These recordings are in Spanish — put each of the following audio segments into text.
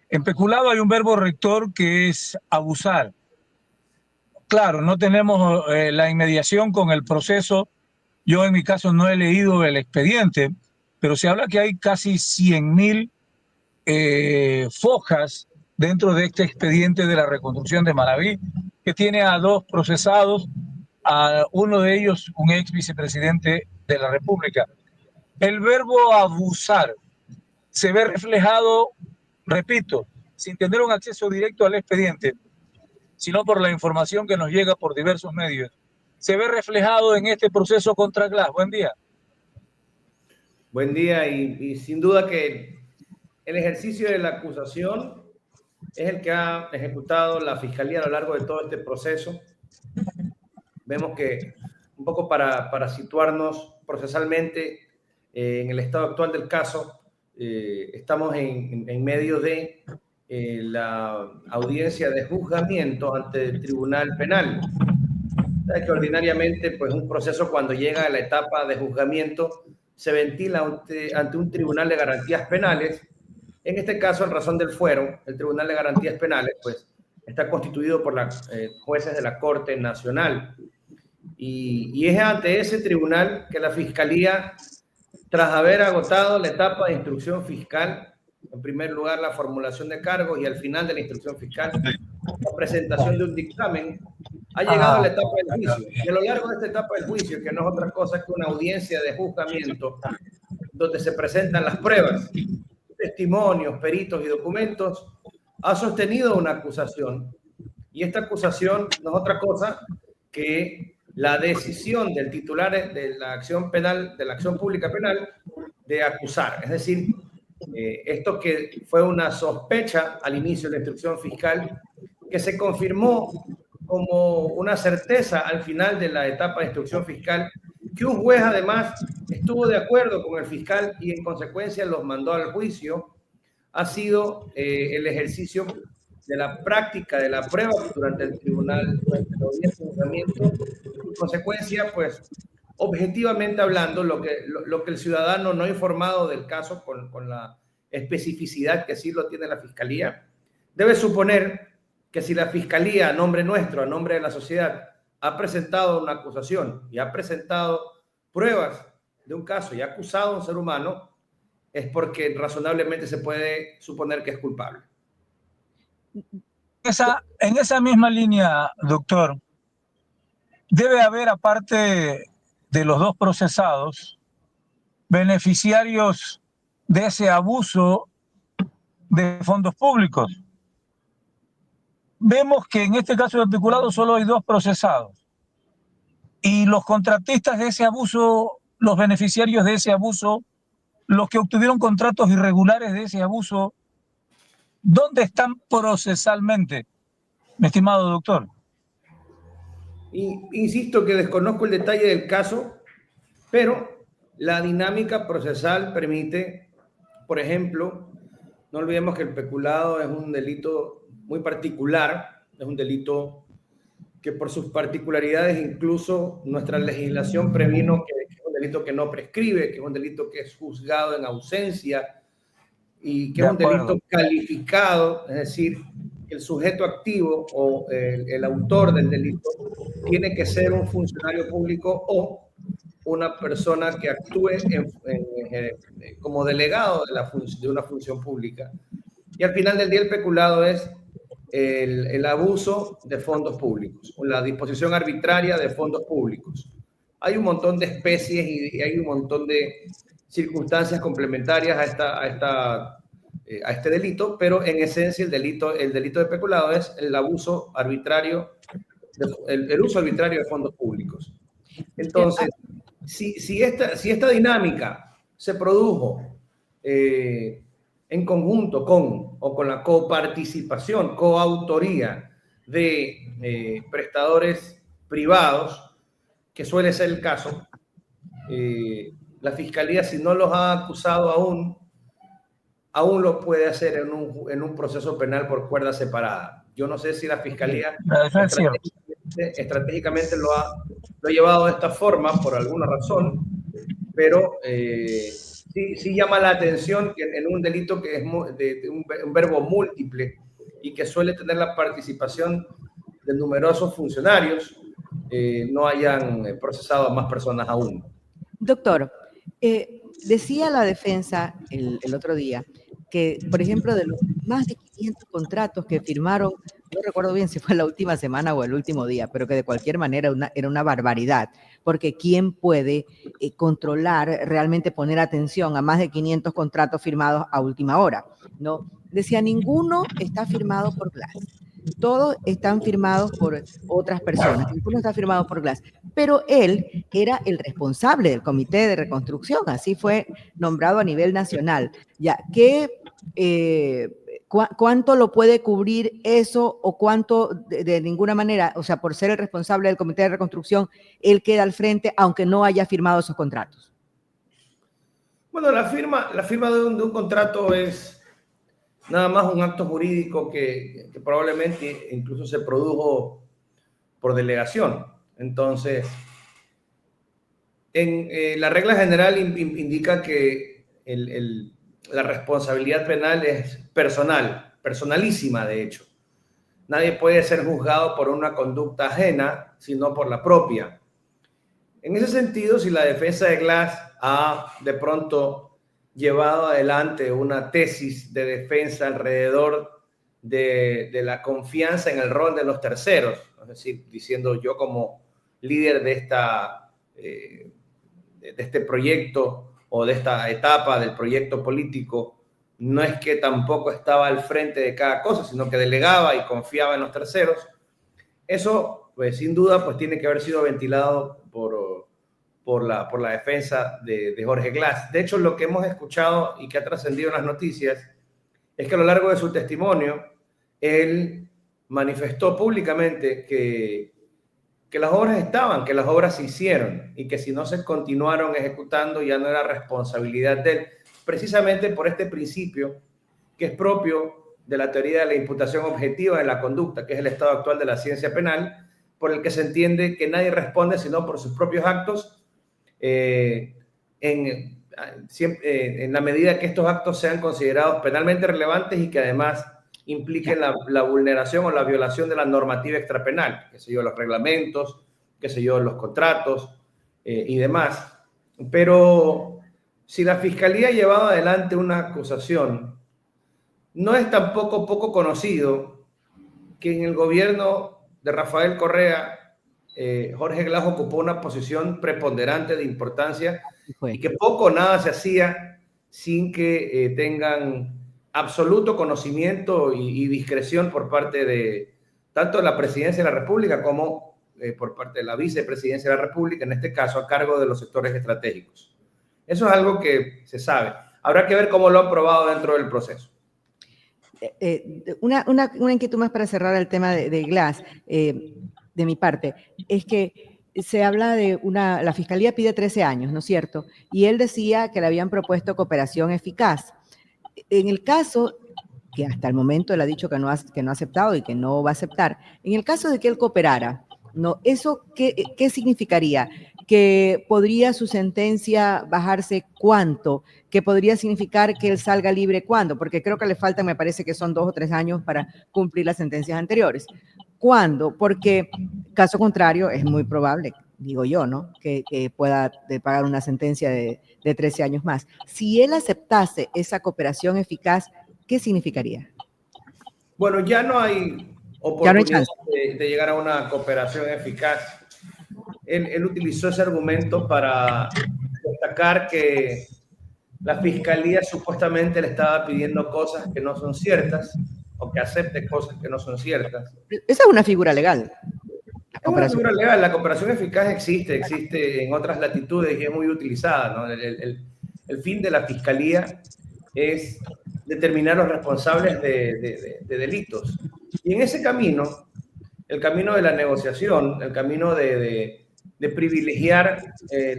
En peculado hay un verbo rector que es abusar. Claro, no tenemos la inmediación con el proceso. Yo en mi caso no he leído el expediente, pero se habla que hay casi 100.000 fojas dentro de este expediente de la reconstrucción de Manabí, que tiene a dos procesados, a uno de ellos un ex vicepresidente de la República. El verbo abusar se ve reflejado, repito, sin tener un acceso directo al expediente, sino por la información que nos llega por diversos medios. Se ve reflejado en este proceso contra Glass. Buen día. Buen día y sin duda que el ejercicio de la acusación es el que ha ejecutado la Fiscalía a lo largo de todo este proceso. Vemos que un poco para situarnos procesalmente en el estado actual del caso, estamos en medio de la audiencia de juzgamiento ante el Tribunal Penal. Sabes que ordinariamente, pues un proceso cuando llega a la etapa de juzgamiento se ventila ante un Tribunal de Garantías Penales. En este caso, en razón del fuero, el Tribunal de Garantías Penales, pues está constituido por los jueces de la Corte Nacional. Y es ante ese tribunal que la Fiscalía, tras haber agotado la etapa de instrucción fiscal, en primer lugar la formulación de cargos y al final de la instrucción fiscal, la presentación de un dictamen, ha llegado a la etapa del juicio. Y a lo largo de esta etapa del juicio, que no es otra cosa que una audiencia de juzgamiento, donde se presentan las pruebas, testimonios, peritos y documentos, ha sostenido una acusación. Y esta acusación no es otra cosa que la decisión del titular de la acción penal, de la acción pública penal, de acusar. Es decir, esto que fue una sospecha al inicio de la instrucción fiscal, que se confirmó como una certeza al final de la etapa de instrucción fiscal, que un juez además estuvo de acuerdo con el fiscal y en consecuencia los mandó al juicio, ha sido el ejercicio de la práctica de la prueba durante el tribunal, durante la audiencia de juzgamiento. En consecuencia, pues, objetivamente hablando, lo que el ciudadano no informado del caso con la especificidad que sí lo tiene la Fiscalía, debe suponer que si la Fiscalía, a nombre nuestro, a nombre de la sociedad, ha presentado una acusación y ha presentado pruebas de un caso y ha acusado a un ser humano, es porque razonablemente se puede suponer que es culpable. En esa misma línea, doctor, debe haber, aparte de los dos procesados, beneficiarios de ese abuso de fondos públicos. Vemos que en este caso de peculado solo hay dos procesados. Y los contratistas de ese abuso, los beneficiarios de ese abuso, los que obtuvieron contratos irregulares de ese abuso, ¿dónde están procesalmente, mi estimado doctor? Insisto que desconozco el detalle del caso, pero la dinámica procesal permite, por ejemplo, no olvidemos que el peculado es un delito muy particular, es un delito que por sus particularidades incluso nuestra legislación previno que es un delito que no prescribe, que es un delito que es juzgado en ausencia y que es un delito calificado, es decir, que el sujeto activo o el autor del delito tiene que ser un funcionario público o una persona que actúe como delegado de una función pública. Y al final del día el peculado es el abuso de fondos públicos, o la disposición arbitraria de fondos públicos. Hay un montón de especies y hay un montón de circunstancias complementarias a este delito, pero en esencia el delito de peculado es el abuso arbitrario, el uso arbitrario de fondos públicos. Entonces, si esta dinámica se produjo en conjunto con la coparticipación, coautoría de prestadores privados, que suele ser el caso, la Fiscalía, si no los ha acusado aún lo puede hacer en un proceso penal por cuerda separada. Yo no sé si la Fiscalía estratégicamente lo ha llevado de esta forma por alguna razón, pero sí llama la atención que en un delito que es de un verbo múltiple y que suele tener la participación de numerosos funcionarios, no hayan procesado a más personas aún. Doctor, decía la defensa el otro día que, por ejemplo, de los más de 500 contratos que firmaron, no recuerdo bien si fue la última semana o el último día, pero que de cualquier manera era una barbaridad, porque ¿quién puede controlar, realmente poner atención a más de 500 contratos firmados a última hora? ¿No? Decía, ninguno está firmado por Glass. Todos están firmados por otras personas, ninguno está firmado por Glass, pero él era el responsable del comité de reconstrucción, así fue nombrado a nivel nacional. Ya, ¿cuánto lo puede cubrir eso o cuánto de ninguna manera, o sea, por ser el responsable del comité de reconstrucción, él queda al frente aunque no haya firmado esos contratos? Bueno, la firma de un contrato es nada más un acto jurídico que probablemente incluso se produjo por delegación. Entonces, la regla general indica que la responsabilidad penal es personalísima, de hecho. Nadie puede ser juzgado por una conducta ajena, sino por la propia. En ese sentido, si la defensa de Glass ha de pronto llevado adelante una tesis de defensa alrededor de la confianza en el rol de los terceros, es decir, diciendo yo como líder de este proyecto o de esta etapa del proyecto político, no es que tampoco estaba al frente de cada cosa, sino que delegaba y confiaba en los terceros. Eso, pues sin duda, pues tiene que haber sido ventilado por la defensa de Jorge Glass. De hecho, lo que hemos escuchado y que ha trascendido en las noticias es que a lo largo de su testimonio, él manifestó públicamente que las obras estaban, que las obras se hicieron y que si no se continuaron ejecutando ya no era responsabilidad de él, precisamente por este principio que es propio de la teoría de la imputación objetiva de la conducta, que es el estado actual de la ciencia penal, por el que se entiende que nadie responde sino por sus propios actos, en la medida que estos actos sean considerados penalmente relevantes y que además impliquen la vulneración o la violación de la normativa extrapenal, qué sé yo, los reglamentos, qué sé yo, los contratos y demás. Pero si la Fiscalía ha llevado adelante una acusación, no es tampoco poco conocido que en el gobierno de Rafael Correa, Jorge Glass ocupó una posición preponderante de importancia y que poco o nada se hacía sin que tengan absoluto conocimiento y discreción por parte de tanto la Presidencia de la República como por parte de la Vicepresidencia de la República, en este caso a cargo de los sectores estratégicos. Eso es algo que se sabe. Habrá que ver cómo lo han probado dentro del proceso. Una inquietud más para cerrar el tema de Glass, de mi parte, es que se habla de la Fiscalía pide 13 años, ¿no es cierto? Y él decía que le habían propuesto cooperación eficaz. En el caso, que hasta el momento él ha dicho que no ha aceptado y que no va a aceptar, en el caso de que él cooperara, ¿no? ¿Eso qué significaría? ¿Que podría su sentencia bajarse cuánto? ¿Que podría significar que él salga libre cuándo? Porque creo que le faltan, me parece que son 2 o 3 años para cumplir las sentencias anteriores. ¿Cuándo? Porque caso contrario es muy probable, digo yo, ¿no? Que pueda pagar una sentencia de 13 años más. Si él aceptase esa cooperación eficaz, ¿qué significaría? Bueno, ya no hay oportunidad de llegar a una cooperación eficaz. Él utilizó ese argumento para destacar que la Fiscalía supuestamente le estaba pidiendo cosas que no son ciertas o que acepte cosas que no son ciertas. Esa es una figura legal. Es una figura legal. La cooperación eficaz existe en otras latitudes y es muy utilizada, ¿no? El fin de la Fiscalía es determinar los responsables de delitos. Y en ese camino, el camino de la negociación, el camino de privilegiar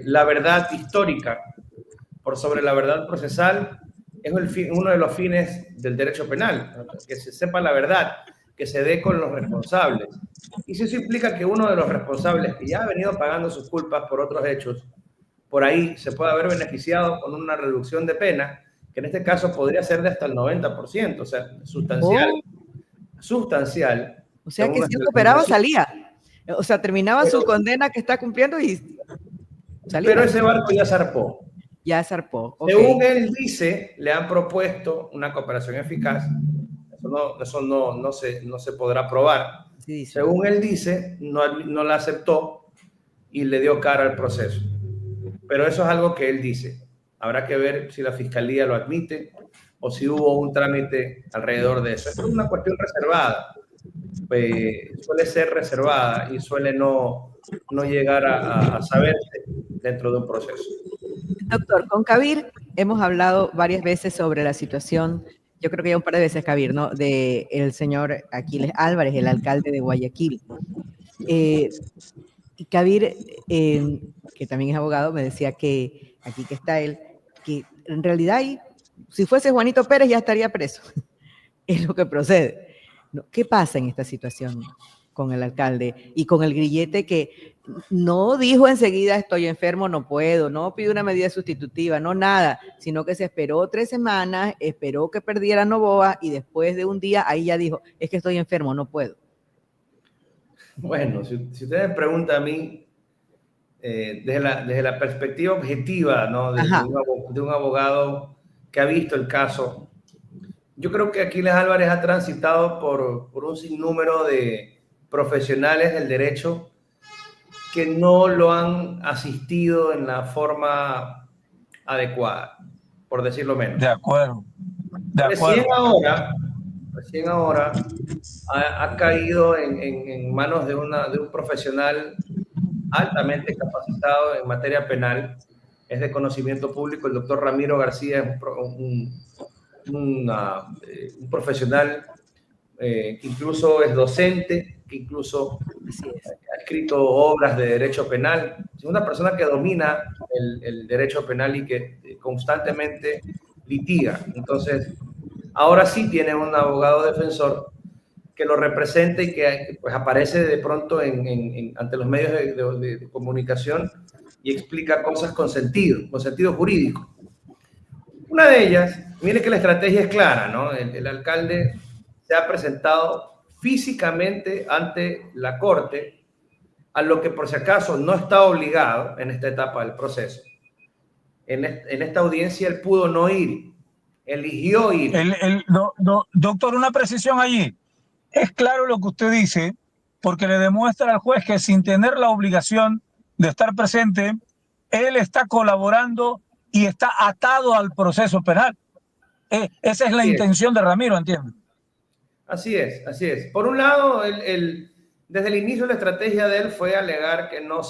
la verdad histórica por sobre la verdad procesal, es uno de los fines del derecho penal, ¿no? Que se sepa la verdad, que se dé con los responsables. Y si eso implica que uno de los responsables, que ya ha venido pagando sus culpas por otros hechos, por ahí se puede haber beneficiado con una reducción de pena, que en este caso podría ser de hasta el 90%, o sea, sustancial. Sustancial. O sea que si él cooperaba, salía. O sea, terminaba su condena que está cumpliendo y salía. Pero ese barco ya zarpó. Ya zarpó. Okay. Según él dice, le han propuesto una cooperación eficaz. Eso no se podrá probar. Sí, según él dice, no la aceptó y le dio cara al proceso. Pero eso es algo que él dice. Habrá que ver si la fiscalía lo admite o si hubo un trámite alrededor de eso. Esto es una cuestión reservada. Suele ser reservada y suele no llegar a saberse dentro de un proceso. Doctor, con Kabir hemos hablado varias veces sobre la situación, yo creo que ya un par de veces, Kabir, ¿no? De el señor Aquiles Álvarez, el alcalde de Guayaquil. Y Kabir, que también es abogado, me decía que aquí que está él, que en realidad si fuese Juanito Pérez ya estaría preso. Es lo que procede. ¿Qué pasa en esta situación con el alcalde y con el grillete que no dijo enseguida estoy enfermo, no puedo, no pidió una medida sustitutiva, no nada, sino que se esperó 3 semanas, esperó que perdiera Noboa y después de un día ahí ya dijo, es que estoy enfermo, no puedo? Bueno, si usted me pregunta a mí, desde la perspectiva objetiva, ¿no? de un abogado que ha visto el caso, yo creo que Aquiles Álvarez ha transitado por un sinnúmero de profesionales del derecho que no lo han asistido en la forma adecuada, por decirlo menos. De acuerdo. Recién ahora ha caído en manos de un profesional altamente capacitado en materia penal. Es de conocimiento público. El doctor Ramiro García es un profesional que incluso es docente, que incluso ha escrito obras de derecho penal. Es una persona que domina el derecho penal y que constantemente litiga. Entonces, ahora sí tiene un abogado defensor que lo representa y que pues, aparece de pronto ante los medios de comunicación y explica cosas con sentido jurídico. Una de ellas, mire que la estrategia es clara, ¿no? El alcalde se ha presentado físicamente ante la corte, a lo que por si acaso no está obligado en esta etapa del proceso. En esta audiencia él pudo no ir, eligió ir. Doctor, una precisión allí. Es claro lo que usted dice, porque le demuestra al juez que sin tener la obligación de estar presente, él está colaborando y está atado al proceso penal. Esa es la intención de Ramiro, entiendo. Así es. Por un lado, desde el inicio la estrategia de él fue alegar que no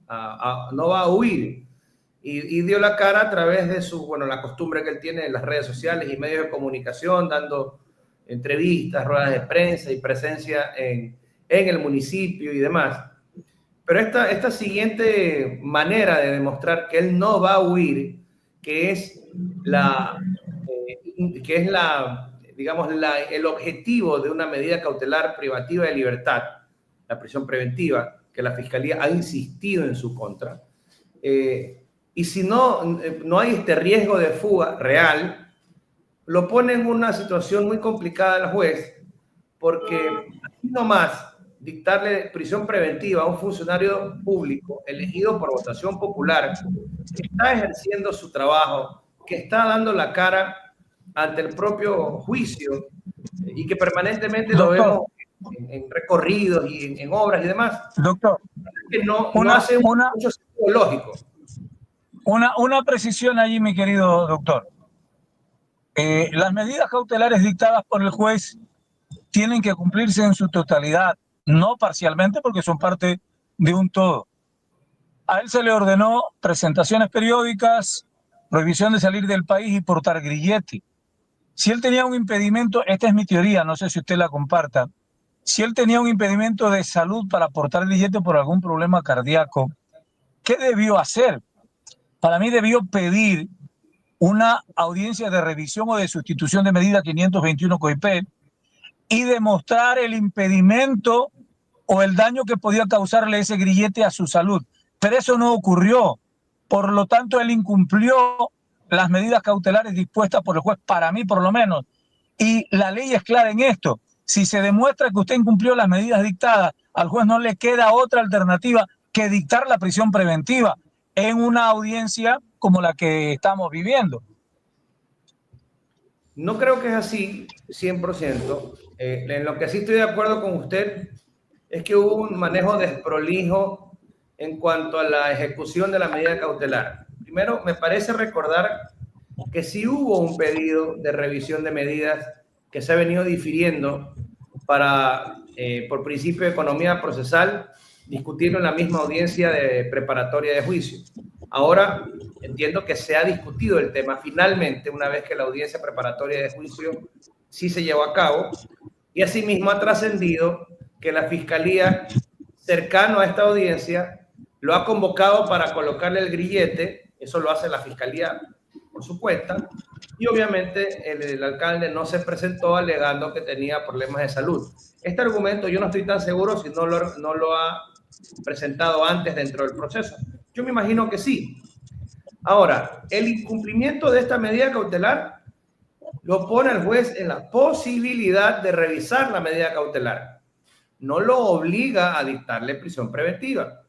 va a huir y dio la cara a través de la costumbre que él tiene en las redes sociales y medios de comunicación, dando entrevistas, ruedas de prensa y presencia en el municipio y demás. Pero esta siguiente manera de demostrar que él no va a huir, que es el objetivo de una medida cautelar privativa de libertad, la prisión preventiva, que la Fiscalía ha insistido en su contra. Y si no hay este riesgo de fuga real, lo pone en una situación muy complicada al juez, porque así nomás dictarle prisión preventiva a un funcionario público elegido por votación popular, que está ejerciendo su trabajo, que está dando la cara ante el propio juicio y que permanentemente lo vemos en recorridos y en obras y demás. Doctor, que no hace mucho sentido lógico. Una precisión allí, mi querido doctor. Las medidas cautelares dictadas por el juez tienen que cumplirse en su totalidad, no parcialmente, porque son parte de un todo. A él se le ordenó presentaciones periódicas, prohibición de salir del país y portar grillete. Si él tenía un impedimento, esta es mi teoría, no sé si usted la comparta, si él tenía un impedimento de salud para portar grillete por algún problema cardíaco, ¿qué debió hacer? Para mí debió pedir una audiencia de revisión o de sustitución de medida 521 COIP y demostrar el impedimento o el daño que podía causarle ese grillete a su salud. pero eso no ocurrió. Por lo tanto, él incumplió las medidas cautelares dispuestas por el juez, para mí por lo menos. Y la ley es clara en esto. Si se demuestra que usted incumplió las medidas dictadas, al juez no le queda otra alternativa que dictar la prisión preventiva en una audiencia como la que estamos viviendo. No creo que es así 100%. En lo que sí estoy de acuerdo con usted es que hubo un manejo desprolijo en cuanto a la ejecución de la medida cautelar. Primero, me parece recordar que sí hubo un pedido de revisión de medidas que se ha venido difiriendo para, por principio de economía procesal, discutirlo en la misma audiencia de preparatoria de juicio. Ahora entiendo que se ha discutido el tema finalmente una vez que la audiencia preparatoria de juicio sí se llevó a cabo, y asimismo ha trascendido que la Fiscalía, cercano a esta audiencia, lo ha convocado para colocarle el grillete. Eso lo hace la Fiscalía por su cuenta, y obviamente el alcalde no se presentó alegando que tenía problemas de salud. Este argumento yo no estoy tan seguro si no lo ha presentado antes dentro del proceso. Yo me imagino que sí. Ahora, el incumplimiento de esta medida cautelar lo pone al juez en la posibilidad de revisar la medida cautelar. No lo obliga a dictarle prisión preventiva.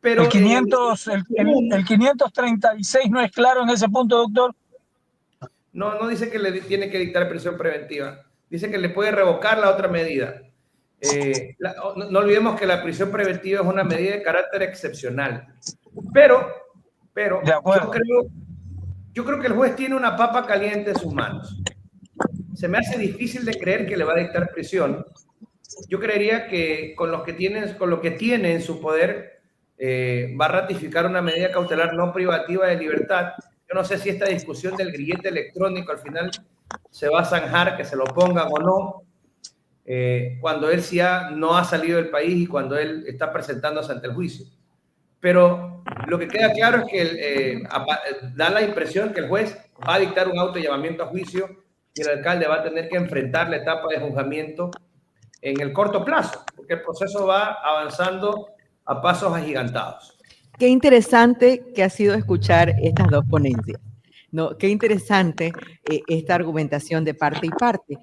Pero el 536 no es claro en ese punto, doctor. No dice que le tiene que dictar prisión preventiva. Dice que le puede revocar la otra medida. No olvidemos que la prisión preventiva es una medida de carácter excepcional. Pero yo creo que el juez tiene una papa caliente en sus manos. Se me hace difícil de creer que le va a dictar prisión. Yo creería que con lo que tiene en su poder, va a ratificar una medida cautelar no privativa de libertad. Yo no sé si esta discusión del grillete electrónico al final se va a zanjar, que se lo pongan o no, cuando él no ha salido del país y cuando él está presentándose ante el juicio. Pero lo que queda claro es que da la impresión que el juez va a dictar un auto de llamamiento a juicio y el alcalde va a tener que enfrentar la etapa de juzgamiento en el corto plazo, porque el proceso va avanzando a pasos agigantados. Qué interesante que ha sido escuchar estas dos ponencias, ¿no? Qué interesante esta argumentación de parte y parte.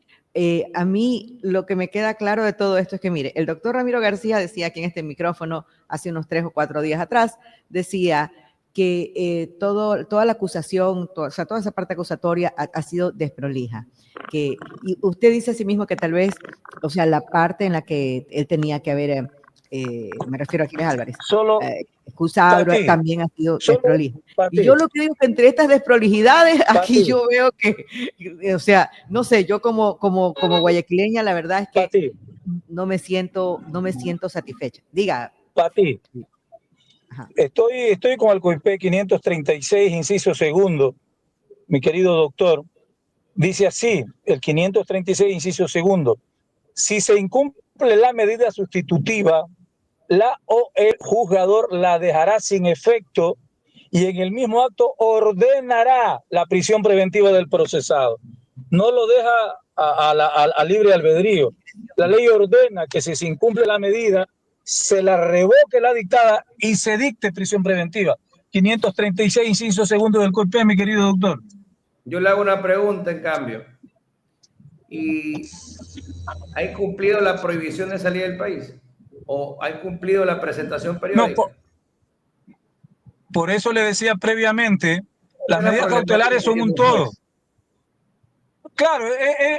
A mí lo que me queda claro de todo esto es que, mire, el doctor Ramiro García decía aquí en este micrófono hace unos 3 o 4 días atrás, decía que toda la acusación, toda esa parte acusatoria ha sido desprolija. Y usted dice a sí mismo que tal vez, la parte en la que él tenía que haber, me refiero a Aquiles Álvarez, excusado, también ha sido desprolija. Y yo lo que digo que entre estas desprolijidades, aquí yo veo que, no sé, yo como guayaquileña, la verdad es que no me siento satisfecha. Diga. Pati, estoy con el COIP 536, inciso segundo, mi querido doctor. Dice así, el 536, inciso segundo: si se incumple la medida sustitutiva, la o el juzgador la dejará sin efecto y en el mismo acto ordenará la prisión preventiva del procesado. No lo deja a libre albedrío. La ley ordena que si se incumple la medida, se la revoque la dictada y se dicte prisión preventiva. 536, inciso segundo del COIP, mi querido doctor. Yo le hago una pregunta, en cambio. ¿Y ha cumplido la prohibición de salir del país? ¿O ha cumplido la presentación periódica? No, por eso le decía previamente, las medidas cautelares son un todo. Claro,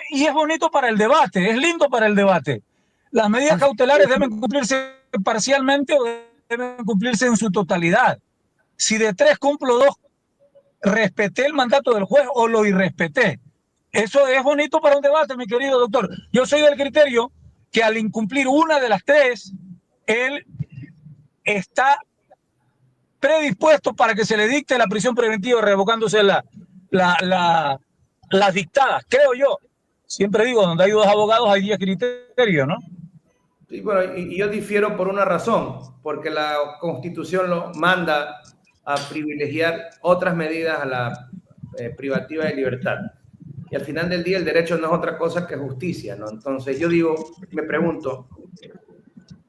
y es bonito para el debate, es lindo para el debate. Las medidas cautelares deben cumplirse parcialmente o deben cumplirse en su totalidad. Si de 3 cumplo 2, respeté el mandato del juez o lo irrespeté. Eso es bonito para un debate, mi querido doctor. Yo soy del criterio que al incumplir una de las 3, él está predispuesto para que se le dicte la prisión preventiva revocándose las dictadas, creo yo. Siempre digo, donde hay 2 abogados hay 10 criterios, ¿no? Sí, bueno, y yo difiero por una razón, porque la Constitución lo manda a privilegiar otras medidas a la privativa de libertad. Y al final del día el derecho no es otra cosa que justicia, ¿no? Entonces yo digo, me pregunto,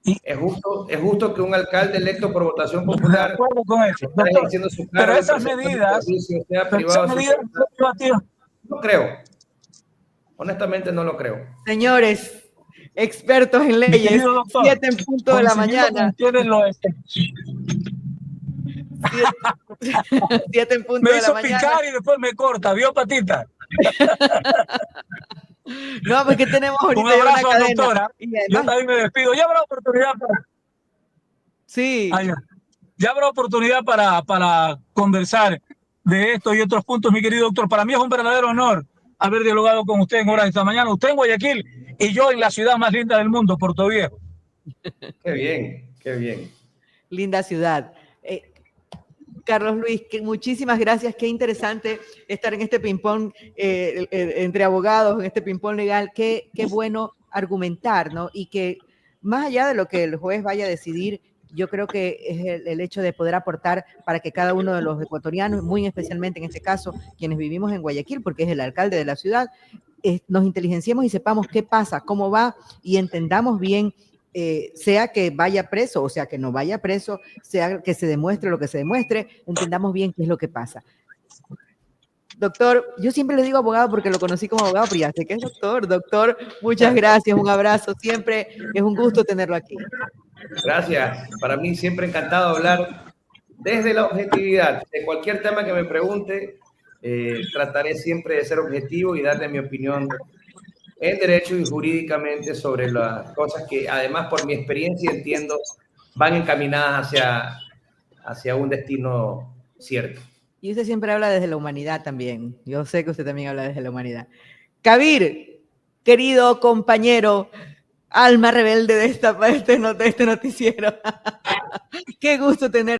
Es justo que un alcalde electo por votación De popular acuerdo con eso, está doctor. ejerciendo su Pero cargo y esas prestando medidas, servicio, sea pero privado, esas medidas no creo. Honestamente no lo creo. Señores, expertos en mi leyes, querido doctor, 7 en punto de la coincidiendo con mañana. ustedes los efectos. 7 en punto Me de la hizo mañana. picar y después me corta, ¿vio, Patita? No, porque tenemos Un ahorita ya una abrazo, cadena. doctora. Y Yo además, también me despido. Ya habrá oportunidad para... sí, Ay, ya habrá oportunidad para conversar de esto y otros puntos, mi querido doctor. Para mí es un verdadero honor haber dialogado con usted en horas de esta mañana. Usted en Guayaquil y yo en la ciudad más linda del mundo, Puerto Viejo. Qué bien, qué bien. linda ciudad. Carlos Luis, muchísimas gracias. Qué interesante estar en este ping-pong entre abogados, en este ping-pong legal. Qué bueno argumentar, ¿no? Y que más allá de lo que el juez vaya a decidir, yo creo que es el hecho de poder aportar para que cada uno de los ecuatorianos, muy especialmente en este caso, quienes vivimos en Guayaquil, porque es el alcalde de la ciudad, nos inteligenciemos y sepamos qué pasa, cómo va y entendamos bien, sea que vaya preso o sea que no vaya preso, sea que se demuestre lo que se demuestre, entendamos bien qué es lo que pasa. Doctor, yo siempre le digo abogado porque lo conocí como abogado, pero ya sé que es doctor. Doctor, muchas gracias, un abrazo, siempre es un gusto tenerlo aquí. Gracias, para mí siempre encantado hablar desde la objetividad. De cualquier tema que me pregunte, trataré siempre de ser objetivo y darle mi opinión en derecho y jurídicamente sobre las cosas que, además, por mi experiencia entiendo, van encaminadas hacia un destino cierto. Y usted siempre habla desde la humanidad también. Yo sé que usted también habla desde la humanidad. Kabir, querido compañero, alma rebelde de este noticiero. Qué gusto tener